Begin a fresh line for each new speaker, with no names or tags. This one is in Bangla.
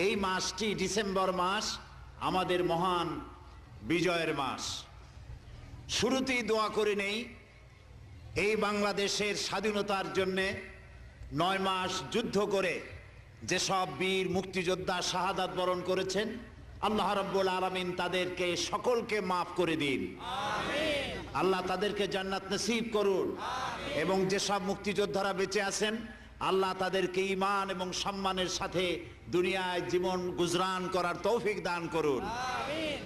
এই মাসটি ডিসেম্বর মাস আমাদের মহান বিজয়ের মাস। শুরুতেই দোয়া করে নেই এই বাংলাদেশের স্বাধীনতার জন্যে 9 মাস যুদ্ধ করে যেসব বীর মুক্তিযোদ্ধা শাহাদাত বরণ করেছেন, আল্লাহ রাব্বুল আলামিন তাদেরকে সকলকে মাফ করে দিন। আমিন। আল্লাহ তাদেরকে জান্নাত নসিব করুন। আমিন। এবং যেসব মুক্তিযোদ্ধারা বেঁচে আছেন, আল্লাহ তাদেরকে ঈমান এবং সম্মানের সাথে দুনিয়ায় জীবন গুজরান করার তৌফিক দান করুন। আমিন।